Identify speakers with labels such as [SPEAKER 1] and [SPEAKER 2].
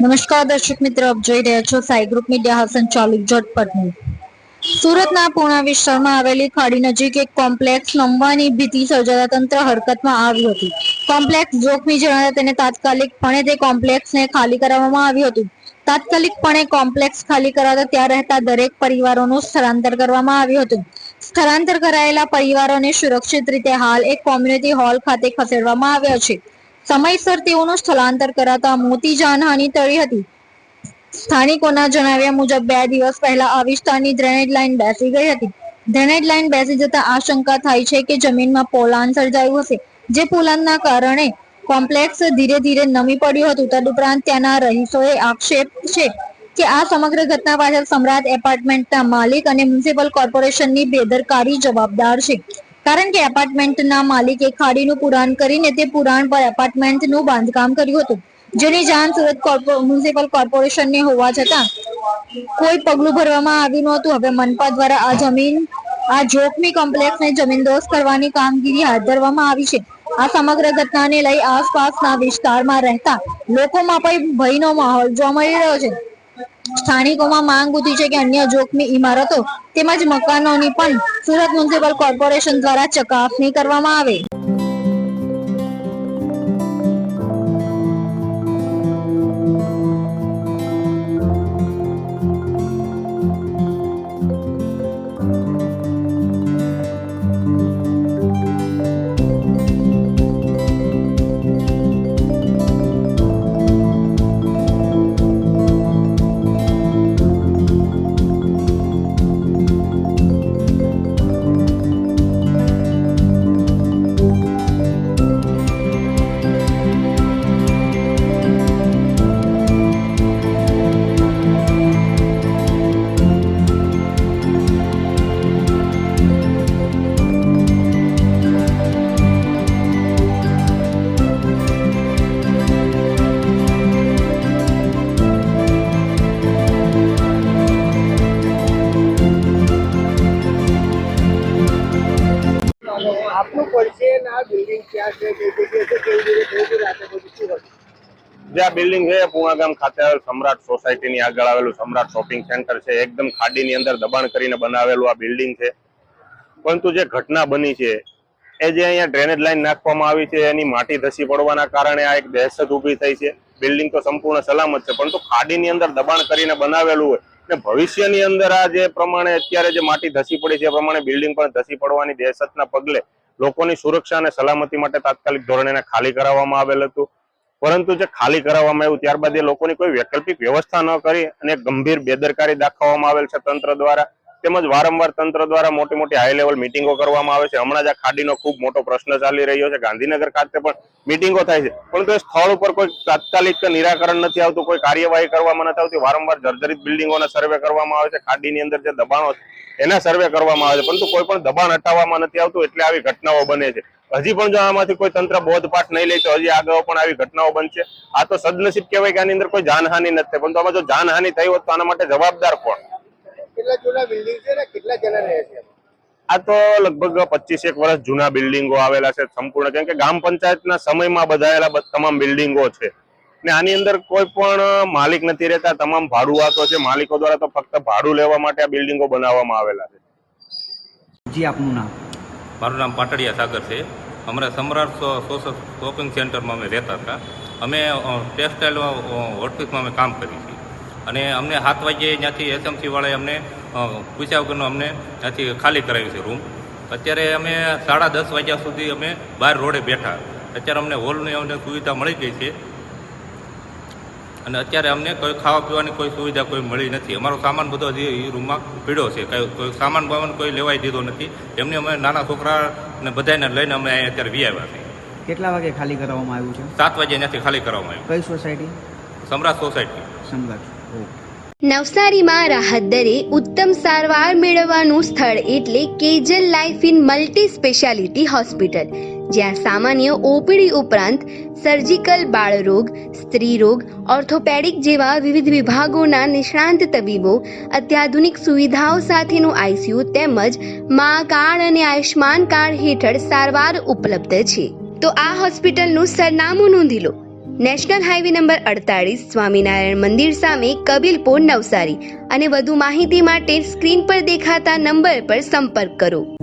[SPEAKER 1] નમસ્કાર દર્શક મિત્રો, આપ જોઈ રહ્યા છો સાઈ ગ્રુપ મીડિયા સંચાલિત ઝટપટ ન્યૂઝ। સુરતના પૂર્ણા વિસ્તારમાં આવેલી ખાડી નજીક એક કોમ્પ્લેક્સ નમવાની ભીતિ સર્જાતા તંત્ર હરકતમાં આવ્યું હતું। કોમ્પ્લેક્સ જોખમી જણાતા તેને તાત્કાલિકપણે તે કોમ્પ્લેક્સને ખાલી કરાવવામાં આવ્યું હતું। તાત્કાલિકપણે કોમ્પ્લેક્સ ખાલી કરાવતા ત્યાં રહેતા દરેક પરિવારોનું સ્થળાંતર કરવામાં આવ્યું હતું। સ્થળાંતર કરાયેલા પરિવારોને સુરક્ષિત રીતે હાલ એક કોમ્યુનિટી હોલ ખાતે ખસેડવામાં આવ્યા છે। સમયસર તેઓનું સ્થળાંતર કરાતા મોટી જાનહાનિ ટળી હતી। સ્થાનિકોના જણાવ્યા મુજબ 2 દિવસ પહેલા આ વિસ્તારની ડ્રેનેજ લાઇન બેસી ગઈ હતી। ડ્રેનેજ લાઇન બેસી જતા આશંકા થાય છે કે જમીનમાં પોલાણ સર્જાયું હશે, જે પોલાણના કારણે કોમ્પ્લેક્સ ધીરે ધીરે નમી પડ્યું હતું। તદુપરાંત ત્યાંના રહીશોએ આક્ષેપ છે કે આ સમગ્ર ઘટના પાછળ સમ્રાટ એપાર્ટમેન્ટના માલિક અને મ્યુનિસિપલ કોર્પોરેશનની બેદરકારી જવાબદાર છે, કારણ કે એપાર્ટમેન્ટના માલિકે ખાડીનું પુરાણ કરીને તે પુરાણ પર એપાર્ટમેન્ટનું બાંધકામ કર્યું હતું, જેની જાણ સુરત મ્યુનિસિપલ કોર્પોરેશનને હોવા છતાં કોઈ પગલું ભરવામાં આવ્યું નહોતું। હવે મનપા દ્વારા આ જોખમી કોમ્પ્લેક્સને જમીનદોસ્ત કરવાની કામગીરી હાથ ધરવામાં આવી છે। આ સમગ્ર ઘટનાને લઈ આસપાસના વિસ્તારમાં રહેતા લોકોમાં પણ ભયનો માહોલ જોવા મળી રહ્યો છે। સ્થાનિકોમાં માંગ ઉઠી છે કે અન્ય જોખમી ઇમારતો તેમજ મકાનોની પણ સુરત મ્યુનિસિપલ કોર્પોરેશન દ્વારા ચકાસણી કરવામાં આવે।
[SPEAKER 2] આપનું પરિચય અને આ બિલ્ડિંગ ક્યાં છે, કઈ જગ્યાએ છે, કેવી રીતે થઈ ગયું આ બધું શું હતું?
[SPEAKER 3] જે આ બિલ્ડિંગ છે પૂર્ણા ગામ ખાતે આવેલ સમ્રાટ સોસાયટીની આગળ આવેલું સમ્રાટ શોપિંગ સેન્ટર છે। એકદમ ખાડીની અંદર દબાણ કરીને બનાવેલું આ બિલ્ડિંગ છે। પરંતુ જે ઘટના બની છે એ જે અહીંયા ડ્રેનેજ લાઈન નાખવામાં આવી છે એની માટી ધસી પડવાના કારણે આ એક દહેશત ઊભી થઈ છે। બિલ્ડિંગ તો સંપૂર્ણ સલામત છે, પરંતુ ખાડીની અંદર દબાણ કરીને બનાવેલું હોય ને ભવિષ્યની અંદર આ જે પ્રમાણે અત્યારે જે માટી ધસી પડી છે એ પ્રમાણે બિલ્ડિંગ પણ ધસી પડવાની દહેશતના પગલે લોકોની સુરક્ષા અને સલામતી માટે તાત્કાલિક ધોરણે એને ખાલી કરાવવામાં આવેલ હતું। પરંતુ જે ખાલી કરાવવામાં આવ્યું ત્યારબાદ એ લોકોની કોઈ વૈકલ્પિક વ્યવસ્થા ન કરી અને ગંભીર બેદરકારી દાખવવામાં આવેલ છે તંત્ર દ્વારા। તેમજ વારંવાર તંત્ર દ્વારા મોટી મોટી હાઈ લેવલ મિટિંગો કરવામાં આવે છે। હમણાં જ આ ખાડીનો ખૂબ મોટો પ્રશ્ન ચાલી રહ્યો છે, ગાંધીનગર ખાતે પણ મિટિંગો થાય છે, પરંતુ એ સ્થળ ઉપર કોઈ તાત્કાલિક નિરાકરણ નથી આવતું, કોઈ કાર્યવાહી કરવામાં નથી આવતી। વારંવાર જર્જરિત બિલ્ડિંગોના સર્વે કરવામાં આવે છે, ખાડીની અંદર જે દબાણો છે એના સર્વે કરવામાં આવે છે, પરંતુ કોઈ પણ દબાણ હટાવવામાં નથી આવતું, એટલે આવી ઘટનાઓ બને છે। હજી પણ જો આમાંથી કોઈ તંત્ર બોધપાઠ નહીં લે તો હજી આગળ પણ આવી ઘટનાઓ બનશે। આ તો સદનસીબ કહેવાય કે આની અંદર કોઈ જાનહાનિ નથી થઈ, પરંતુ આમાં જો જાનહાનિ થઈ હોત તો આના માટે જવાબદાર કોણ?
[SPEAKER 2] કેટલા જૂના બિલ્ડિંગ છે ને કેટલા જણા રહે છે?
[SPEAKER 3] આ તો લગભગ 25 વર્ષ જૂના બિલ્ડિંગો આવેલા છે સંપૂર્ણ, કેમ કે ગ્રામ પંચાયતના સમયમાં બંધાયેલા તમામ બિલ્ડિંગો છે ને આની અંદર કોઈ પણ માલિક નથી રહેતા, તમામ ભાડુઆતો છે। માલિકો દ્વારા તો ફક્ત ભાડું લેવા માટે આ બિલ્ડિંગો બનાવવામાં આવેલા છે।
[SPEAKER 4] જી, આપનું નામ?
[SPEAKER 5] મારું નામ પાટડિયા સાગર છે। અમારા સમ્રાટ શોપિંગ સેન્ટરમાં અમે રહેતા હતા। અમે ટેક્સટાઇલ ઓફિસમાં અમે કામ કરીએ છીએ અને અમને 7 વાગ્યે ત્યાંથી એસએમસીવાળાએ અમને પૂછ્યા વગરનો અમને ત્યાંથી ખાલી કરાવ્યું છે રૂમ। અત્યારે અમે 10:30 વાગ્યા સુધી અમે બહાર રોડે બેઠા। અત્યારે અમને હોલની અમને સુવિધા મળી ગઈ છે અને અત્યારે અમને કોઈ ખાવા પીવાની કોઈ સુવિધા કોઈ મળી નથી। અમારો સામાન બધો હજી એ રૂમમાં પીડ્યો છે, કોઈ સામાન બામાન કોઈ લેવાઈ દીધો નથી। એમને અમે નાના છોકરાને બધાને લઈને અમે અહીંયા અત્યારે વી આવ્યા છીએ।
[SPEAKER 4] કેટલા વાગે ખાલી કરવામાં આવ્યું છે?
[SPEAKER 5] 7 વાગ્યા ત્યાંથી ખાલી કરવામાં આવ્યું।
[SPEAKER 4] કઈ સોસાયટી?
[SPEAKER 5] સમ્રાટ સોસાયટી,
[SPEAKER 4] સમ્રાટ।
[SPEAKER 6] નવસારીમાં રાહત દરે ઉત્તમ સારવાર મેળવવાનું સ્થળ એટલે Kejal life in multi speciality hospital, જ્યાં સામાન્ય ઓપીડી ઉપરાંત સર્જિકલ, બાળરોગ, સ્ત્રી રોગ, ઓર્થોપેડિક જેવા વિવિધ વિભાગોના નિષ્ણાંત તબીબો, અત્યાધુનિક સુવિધાઓ સાથેનું આઈસીયુ તેમજ મા કાર્ડ અને આયુષ્માન કાર્ડ હેઠળ સારવાર ઉપલબ્ધ છે। તો આ હોસ્પિટલનું સરનામું નોંધી લો। નેશનલ હાઈવે નંબર 48 સ્વામિનારાયણ મંદિર સામે કબીલપુર નવસારી અને વધુ માહિતી માટે સ્ક્રીન પર દેખાતા નંબર પર સંપર્ક કરો.